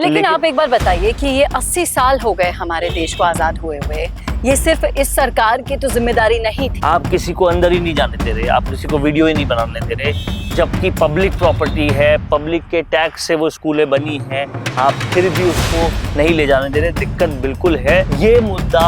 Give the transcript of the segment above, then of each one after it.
लेकिन आप एक बार बताइए कि ये 80 साल हो गए हमारे देश को आजाद हुए हुए, ये सिर्फ इस सरकार की तो जिम्मेदारी नहीं थी। आप किसी को अंदर ही नहीं जाने दे रहे, आप किसी को वीडियो ही नहीं बनाने दे रहे, जबकि पब्लिक प्रॉपर्टी है, पब्लिक के टैक्स से वो स्कूलें बनी हैं, आप फिर भी उसको नहीं ले जाने दे रहे। दिक्कत बिल्कुल है। ये मुद्दा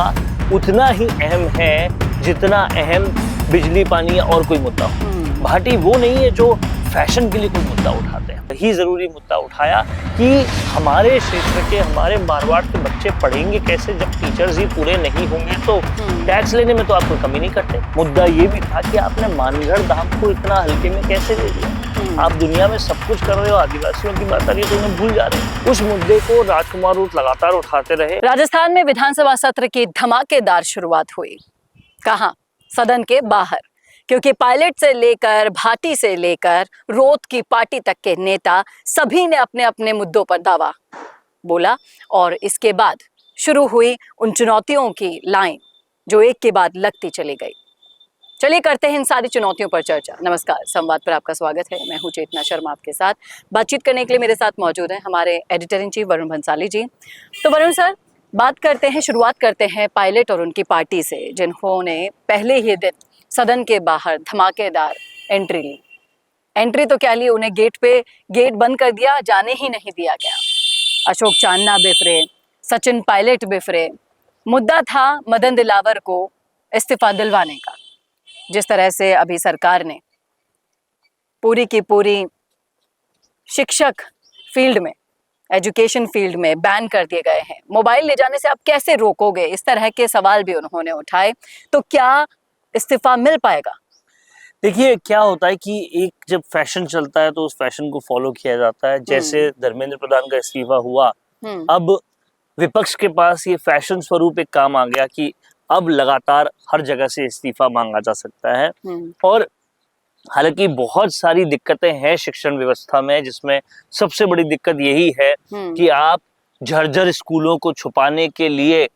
उतना ही अहम है जितना अहम बिजली पानी और कोई मुद्दा हो। भाटी वो नहीं है जो फैशन के लिए कोई मुद्दा उठाते हैं। यही जरूरी मुद्दा उठाया कि हमारे क्षेत्र के, हमारे मारवाड़ के बच्चे पढ़ेंगे कैसे जब टीचर्स ही पूरे नहीं होंगे। तो टैक्स लेने में तो आप कोई कमी नहीं करते। मुद्दा ये भी था कि आपने मानगढ़ धाम को इतना हल्के में कैसे ले लिया। आप दुनिया में सब कुछ कर रहे हो, आदिवासियों की बात आ रही है तो उन्हें भूल जा रहे हैं। उस मुद्दे को राजकुमार रूट लगातार उठाते रहे। राजस्थान में विधानसभा सत्र की धमाकेदार शुरुआत हुई। कहाँ? सदन के बाहर, क्योंकि पायलट से लेकर भाटी से लेकर रोत की पार्टी तक के नेता सभी ने अपने अपने मुद्दों पर दावा बोला और इसके बाद शुरू हुई उन चुनौतियों की लाइन जो एक के बाद लगती चली गई। चलिए करते हैं इन सारी चुनौतियों पर चर्चा। नमस्कार, संवाद पर आपका स्वागत है। मैं हूं चेतना शर्मा। आपके साथ बातचीत करने के लिए मेरे साथ मौजूद हैं हमारे editor in chief Varun Bhansali ji. तो वरुण सर, बात करते हैं, शुरुआत करते हैं पायलट और उनकी पार्टी से, जिन्होंने पहले ही दिन सदन के बाहर धमाकेदार एंट्री ली। एंट्री तो क्या ली, उन्हें गेट बंद कर दिया, जाने ही नहीं दिया गया। अशोक चांदना बिफरे, सचिन पायलट बिफरे। मुद्दा था मदन दिलावर को इस्तीफा दिलवाने का। जिस तरह से अभी सरकार ने पूरी की पूरी शिक्षक फील्ड में, एजुकेशन फील्ड में बैन कर दिए गए हैं। मोबाइल ले जाने से आप कैसे रोकोगे, इस तरह के सवाल भी उन्होंने उठाए। तो क्या इस्तीफा मिल पाएगा? देखिए क्या होता है कि एक जब फैशन चलता है तो उस फैशन को फॉलो किया जाता है। जैसे धर्मेंद्र प्रधान का इस्तीफा हुआ, अब विपक्ष के पास ये फैशन स्वरूप एक काम आ गया कि अब लगातार हर जगह से इस्तीफा मांगा जा सकता है। और हालांकि बहुत सारी दिक्कतें हैं शिक्षण व्यवस्था में, जिसमें सबसे बड़ी दिक्कत यही है कि आप झरझर स्कूलों को छुपाने के लिए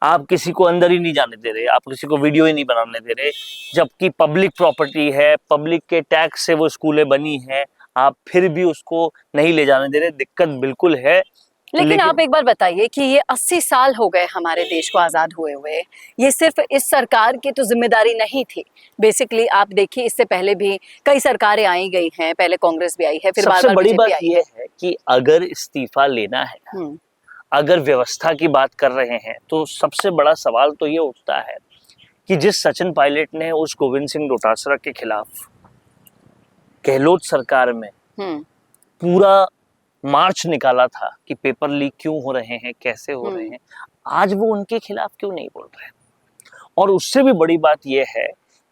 आप किसी को अंदर ही नहीं जाने दे रहे, आप किसी को वीडियो ही नहीं बनाने दे रहे, जबकि पब्लिक प्रॉपर्टी है, पब्लिक के टैक्स से वो स्कूलें बनी हैं, आप फिर भी उसको नहीं ले जाने दे रहे। दिक्कत बिल्कुल है। लेकिन आप एक बार बताइए कि ये 80 साल हो गए हमारे देश को आजाद हुए हुए, ये सिर्फ इस सरकार की तो जिम्मेदारी नहीं थी। बेसिकली आप देखिए, इससे पहले भी कई सरकारें आई गई हैं, पहले कांग्रेस भी आई है, फिर सबसे बड़ी बात यह है कि अगर इस्तीफा लेना है, अगर व्यवस्था की बात कर रहे हैं, तो सबसे बड़ा सवाल तो ये उठता है कि जिस सचिन पायलट ने उस गोविंद सिंह डोटासरा के खिलाफ गहलोत सरकार में पूरा मार्च निकाला था कि पेपर लीक क्यों हो रहे हैं, कैसे हो रहे हैं, आज वो उनके खिलाफ क्यों नहीं बोल रहे। और उससे भी बड़ी बात यह है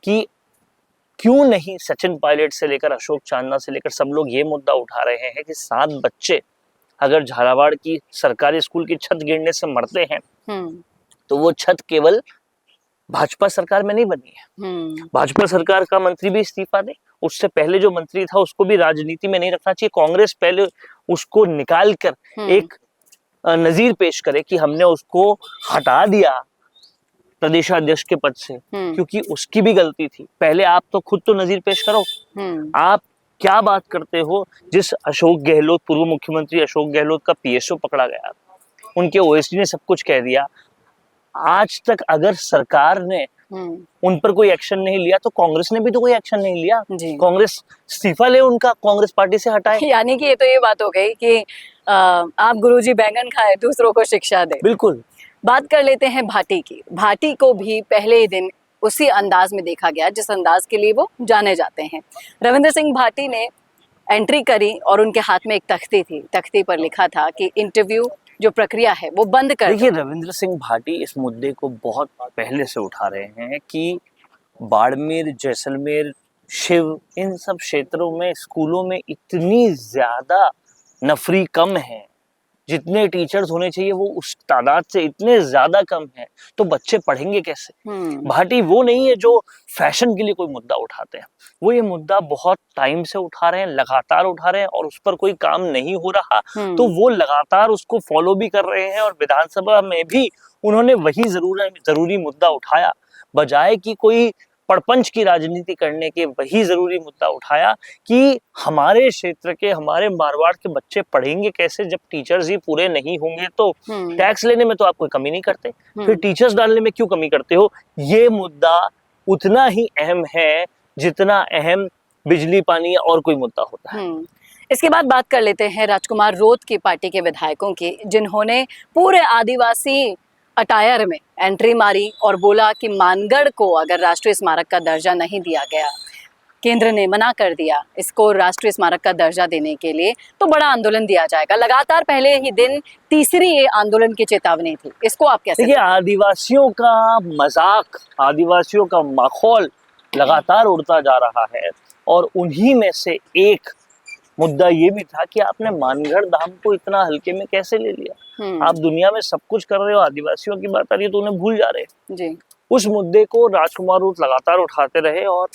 कि क्यों नहीं सचिन पायलट से लेकर अशोक चांदना से लेकर सब लोग ये मुद्दा उठा रहे हैं कि 7 बच्चे अगर झालावाड़ की सरकारी स्कूल की छत गिरने से मरते हैं तो वो छत केवल भाजपा सरकार में नहीं बनी है। भाजपा सरकार का मंत्री भी इस्तीफा दे, उससे पहले जो मंत्री था उसको भी राजनीति में नहीं रखना चाहिए। कांग्रेस पहले उसको निकाल कर एक नजीर पेश करे कि हमने उसको हटा दिया प्रदेशाध्यक्ष के पद से, क्योंकि उसकी भी गलती थी। पहले आप तो खुद तो नजीर पेश करो। आप क्या बात करते हो? जिस अशोक गहलोत, पूर्व मुख्यमंत्री अशोक गहलोत का पीएसओ पकड़ा गया, उनके ओएसडी ने सब कुछ कह दिया। आज तक अगर सरकार ने उन पर कोई एक्शन नहीं लिया तो कांग्रेस ने भी तो कोई एक्शन नहीं लिया। कांग्रेस इस्तीफा ले उनका, कांग्रेस पार्टी से हटाए। यानी कि ये तो ये बात हो गई कि आप गुरुजी बैंगन खाए, दूसरों को शिक्षा दे। बिल्कुल। बात कर लेते हैं भाटी की। भाटी को भी पहले ही दिन उसी अंदाज में देखा गया जिस अंदाज के लिए वो जाने जाते हैं। रविंद्र सिंह भाटी ने एंट्री करी और उनके हाथ में एक तख्ती थी। तख्ती पर लिखा था कि इंटरव्यू जो प्रक्रिया है वो बंद कर। देखिए, रविंद्र सिंह भाटी इस मुद्दे को बहुत पहले से उठा रहे हैं कि बाड़मेर, जैसलमेर, शिव, इन सब क्षेत्रों में स्कूलों में इतनी ज्यादा नफरी कम है, जितने टीचर्स होने चाहिए वो उस तादाद से इतने ज्यादा कम है, तो बच्चे पढ़ेंगे कैसे। भाटी वो नहीं है जो फैशन के लिए कोई मुद्दा उठाते हैं, वो ये मुद्दा बहुत टाइम से उठा रहे हैं, लगातार उठा रहे हैं और उस पर कोई काम नहीं हो रहा तो वो लगातार उसको फॉलो भी कर रहे हैं। और विधानसभा में भी उन्होंने वही जरूरी मुद्दा उठाया, बजाय कि कोई पड़पंच की राजनीति करने के वही जरूरी मुद्दा उठाया कि हमारे क्षेत्र के, हमारे मारवाड़ के बच्चे पढ़ेंगे कैसे जब टीचर्स ही पूरे नहीं होंगे। तो टैक्स लेने में तो आप कोई कमी नहीं करते, फिर टीचर्स डालने में क्यों कमी करते हो। ये मुद्दा उतना ही अहम है जितना अहम बिजली पानी और कोई मुद्दा होता है। इसके बाद बात कर लेते हैं राजकुमार रोत की पार्टी के विधायकों की, जिन्होंने पूरे आदिवासी अटायर में एंट्री मारी और बोला कि मानगढ़ को अगर राष्ट्रीय स्मारक का दर्जा नहीं दिया गया, केंद्र ने मना कर दिया इसको राष्ट्रीय स्मारक का दर्जा देने के लिए, तो बड़ा आंदोलन दिया जाएगा। लगातार पहले ही दिन तीसरी ये आंदोलन की चेतावनी थी, इसको आप कैसे देखिए। आदिवासियों का मजाक, आदिवासियों का माहौल लगातार उड़ता जा रहा है और उन्हीं में से एक मुद्दा ये भी था कि आपने मानगढ़ धाम को इतना हल्के में कैसे ले लिया। आप दुनिया में सब कुछ कर रहे हो, आदिवासियों की बात आ रही है तो उन्हें भूल जा रहे हैं जी। उस मुद्दे को राजकुमार रोत लगातार उठाते रहे और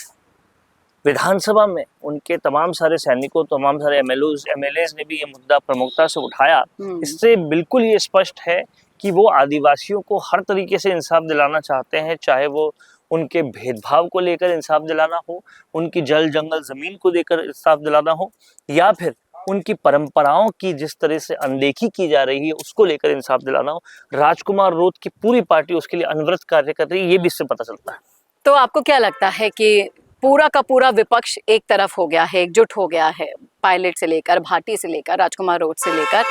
विधानसभा में उनके तमाम सारे सैनिकों, तमाम सारे एमएलएज ने भी ये मुद्दा प्रमुखता से उठाया। इससे बिल्कुल ये स्पष्ट है कि वो आदिवासियों को हर तरीके से इंसाफ दिलाना चाहते हैं, चाहे वो उनके भेदभाव को लेकर इंसाफ दिलाना हो, उनकी जल जंगल जमीन को लेकर इंसाफ दिलाना हो, या फिर उनकी परंपराओं की जिस तरह से अनदेखी की जा रही है उसको लेकर इंसाफ दिलाना हो। राजकुमार रोत की पूरी पार्टी उसके लिए अनवरत कार्य कर रही है, ये भी इससे पता चलता है। तो आपको क्या लगता है कि पूरा का पूरा विपक्ष एक तरफ हो गया है, एकजुट हो गया है, पायलट से लेकर, भाटी से लेकर, राजकुमार रोत से लेकर,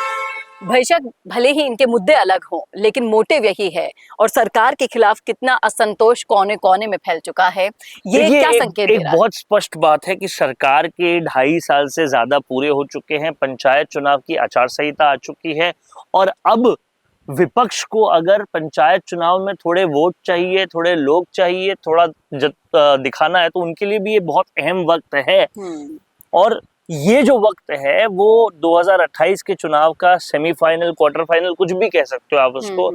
बेशक भले ही इनके मुद्दे अलग हों लेकिन मोटिव यही है, और सरकार के खिलाफ कितना असंतोष कोने कोने में फैल चुका है, ये क्या संकेत दे रहा है? बहुत स्पष्ट बात है कि सरकार के 2.5 साल से ज्यादा पूरे हो चुके हैं, पंचायत चुनाव की आचार संहिता आ चुकी है और अब विपक्ष को अगर पंचायत चुनाव में थोड़े वोट चाहिए, थोड़े लोग चाहिए, थोड़ा दिखाना है तो उनके लिए भी ये बहुत अहम वक्त है। और ये जो वक्त है वो 2028 के चुनाव का सेमीफाइनल, क्वार्टर फाइनल, कुछ भी कह सकते हो आप उसको,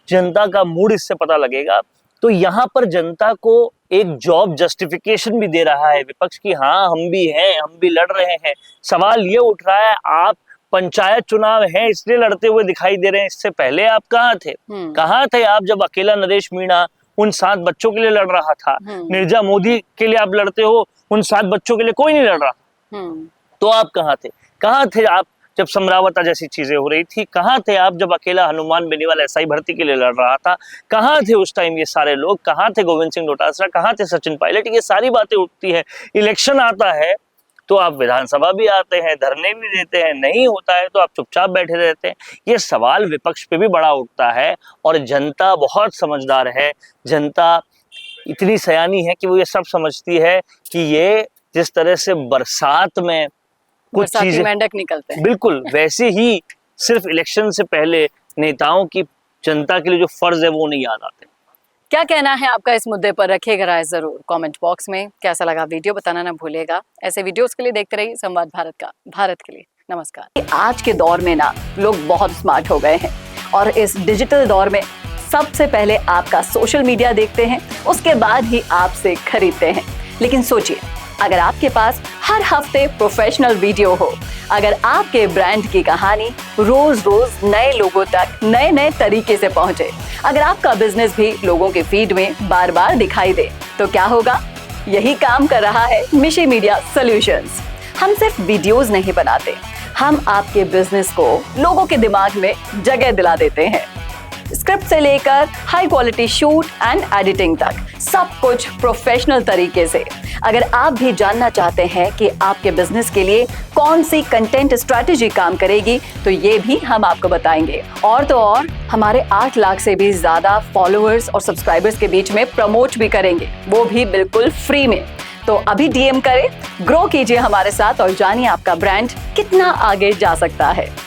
जनता का मूड इससे पता लगेगा। तो यहाँ पर जनता को एक जॉब जस्टिफिकेशन भी दे रहा है विपक्ष की, हाँ हम भी हैं, हम भी लड़ रहे हैं। सवाल ये उठ रहा है, आप पंचायत चुनाव है इसलिए लड़ते हुए दिखाई दे रहे हैं, इससे पहले आप कहाँ थे? कहाँ थे आप जब अकेला नरेश मीणा उन 7 बच्चों के लिए लड़ रहा था? निर्जा मोदी के लिए आप लड़ते हो, उन 7 बच्चों के लिए कोई नहीं लड़ रहा। तो आप कहाँ थे? कहाँ थे आप जब समरावता जैसी चीजें हो रही थी? कहाँ थे आप जब अकेला हनुमान बेनीवाल एसआई भर्ती के लिए लड़ रहा था? कहाँ थे उस टाइम ये सारे लोग? कहाँ थे गोविंद सिंह डोटासरा? कहाँ थे सचिन पायलट? ये सारी बातें उठती है। इलेक्शन आता है तो आप विधानसभा भी आते हैं, धरने भी देते हैं, नहीं होता है तो आप चुपचाप बैठे रहते हैं। ये सवाल विपक्ष पे भी बड़ा उठता है और जनता बहुत समझदार है, जनता इतनी सयानी है कि वो ये सब समझती है कि ये जिस तरह से बरसात में कुछ चीजें मेंढक निकलते हैं, बिल्कुल वैसे ही सिर्फ इलेक्शन से पहले नेताओं की जनता के लिए जो फर्ज है वो नहीं याद आते। क्या कहना है आपका इस मुद्दे पर? रखिएगा राय जरूर कमेंट बॉक्स में। कैसा लगा वीडियो बताना ना भूलिएगा। ऐसे वीडियोस के लिए देखते रहिए संवाद भारत का, भारत के लिए नमस्कार। आज के दौर में ना लोग बहुत स्मार्ट हो गए हैं और इस डिजिटल दौर में सबसे पहले आपका सोशल मीडिया देखते हैं, उसके बाद ही आपसे खरीदते हैं। लेकिन सोचिए, अगर आपके पास हर हफ्ते प्रोफेशनल वीडियो हो, अगर आपके ब्रांड की कहानी रोज रोज नए लोगों तक नए नए तरीके से पहुंचे, अगर आपका बिजनेस भी लोगों के फीड में बार बार दिखाई दे, तो क्या होगा? यही काम कर रहा है मिशी मीडिया सॉल्यूशंस। हम सिर्फ वीडियोस नहीं बनाते, हम आपके बिजनेस को लोगों के दिमाग में जगह दिला देते हैं। स्क्रिप्ट से लेकर high quality shoot and editing तक सब कुछ प्रोफेशनल तरीके से। अगर आप भी जानना चाहते हैं कि आपके बिजनेस के लिए कौन सी कंटेंट स्ट्रैटेजी काम करेगी, तो ये भी हम आपको बताएंगे। और तो और हमारे 8 लाख से भी ज्यादा फॉलोअर्स और सब्सक्राइबर्स के बीच में प्रमोट भी करेंगे, वो भी बिल्कुल फ्री में। तो अभी डीएम करें, ग्रो कीजिए हमारे साथ और जानिए आपका ब्रांड कितना आगे जा सकता है।